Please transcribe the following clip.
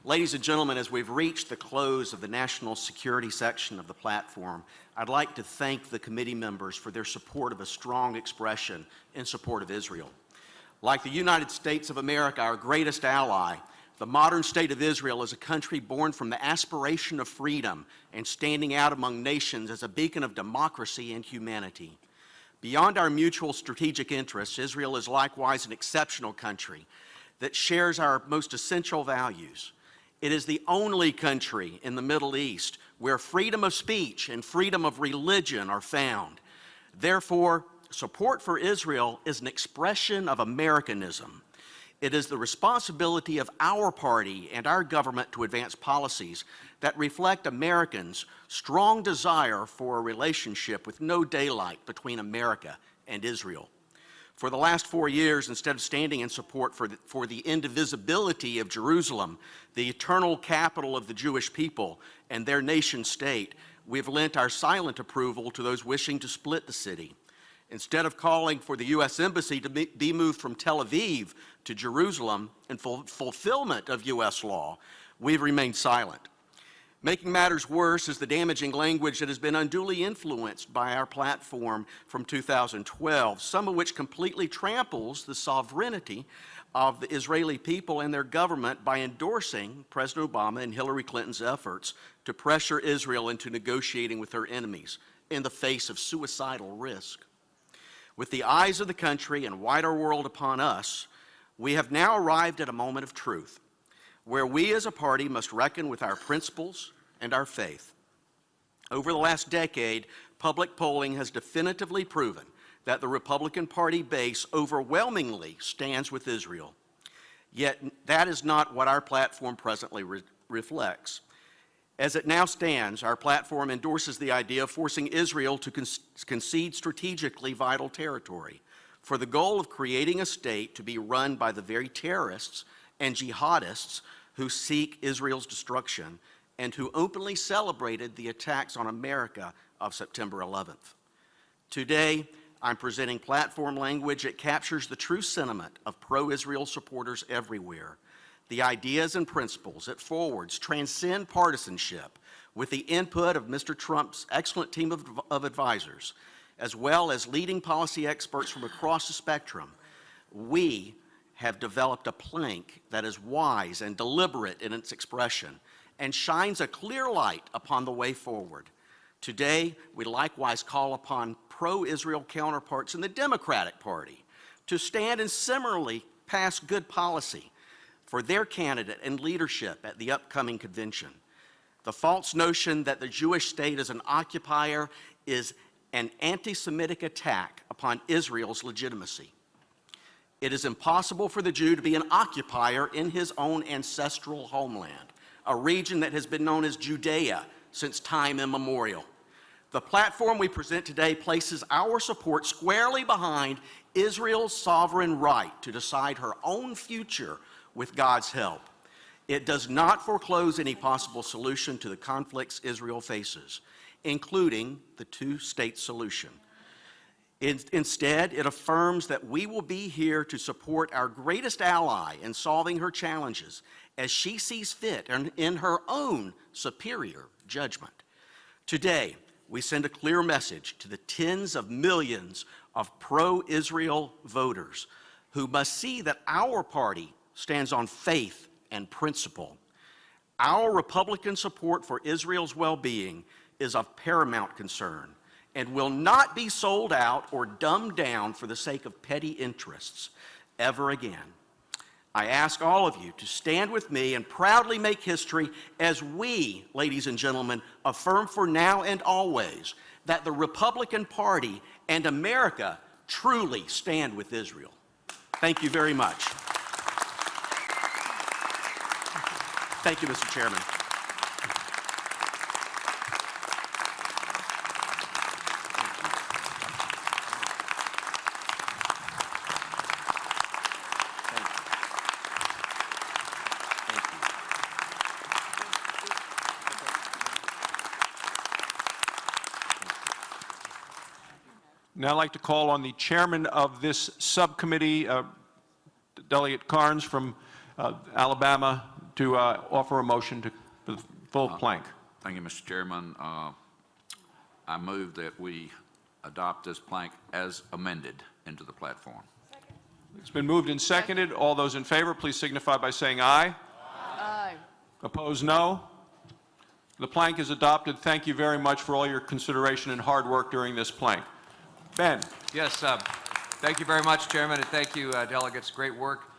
Ladies and gentlemen, as we've reached the close of the national security section of the platform, I'd like to thank the committee members for their support of a strong expression in support of Israel. Like the United States of America, our greatest ally, the modern state of Israel is a country born from the aspiration of freedom and standing out among nations as a beacon of democracy and humanity. Beyond our mutual strategic interests, Israel is likewise an exceptional country that shares our most essential values. It is the only country in the Middle East where freedom of speech and freedom of religion are found. Therefore, support for Israel is an expression of Americanism. It is the responsibility of our party and our government to advance policies that reflect Americans' strong desire for a relationship with no daylight between America and Israel. For the last 4 years, instead of standing in support for the indivisibility of Jerusalem, the eternal capital of the Jewish people and their nation state, we've lent our silent approval to those wishing to split the city. Instead of calling for the U.S. Embassy to be moved from Tel Aviv to Jerusalem in fulfillment of U.S. law, we've remained silent. Making matters worse is the damaging language that has been unduly influenced by our platform from 2012, some of which completely tramples the sovereignty of the Israeli people and their government by endorsing President Obama and Hillary Clinton's efforts to pressure Israel into negotiating with her enemies in the face of suicidal risk. With the eyes of the country and wider world upon us, we have now arrived at a moment of truth, where we as a party must reckon with our principles and our faith. Over the last decade, public polling has definitively proven that the Republican Party base overwhelmingly stands with Israel. Yet that is not what our platform presently reflects. As it now stands, our platform endorses the idea of forcing Israel to concede strategically vital territory for the goal of creating a state to be run by the very terrorists and jihadists who seek Israel's destruction and who openly celebrated the attacks on America of September 11th. Today, I'm presenting platform language that captures the true sentiment of pro-Israel supporters everywhere. The ideas and principles it forwards transcend partisanship with the input of Mr. Trump's excellent team of advisors, as well as leading policy experts from across the spectrum. We have developed a plank that is wise and deliberate in its expression and shines a clear light upon the way forward. Today, we likewise call upon pro-Israel counterparts in the Democratic Party to stand and similarly pass good policy for their candidate and leadership at the upcoming convention. The false notion that the Jewish state is an occupier is an anti-Semitic attack upon Israel's legitimacy. It is impossible for the Jew to be an occupier in his own ancestral homeland, a region that has been known as Judea since time immemorial. The platform we present today places our support squarely behind Israel's sovereign right to decide her own future with God's help. It does not foreclose any possible solution to the conflicts Israel faces, including the two-state solution. Instead, it affirms that we will be here to support our greatest ally in solving her challenges as she sees fit and in her own superior judgment. Today, we send a clear message to the tens of millions of pro-Israel voters who must see that our party stands on faith and principle. Our Republican support for Israel's well-being is of paramount concern and will not be sold out or dumbed down for the sake of petty interests ever again. I ask all of you to stand with me and proudly make history as we, ladies and gentlemen, affirm for now and always that the Republican Party and America truly stand with Israel. Thank you very much. Thank you, Mr. Chairman. Now I'd like to call on the chairman of this subcommittee, Delegate Carnes from Alabama, to offer a motion for the full plank. Thank you, Mr. Chairman. I move that we adopt this plank as amended into the platform. It's been moved and seconded. All those in favor, please signify by saying aye. Aye. Opposed, no. The plank is adopted. Thank you very much for all your consideration and hard work during this plank. Ben. Yes, thank you very much, Chairman, and thank you, delegates. Great work.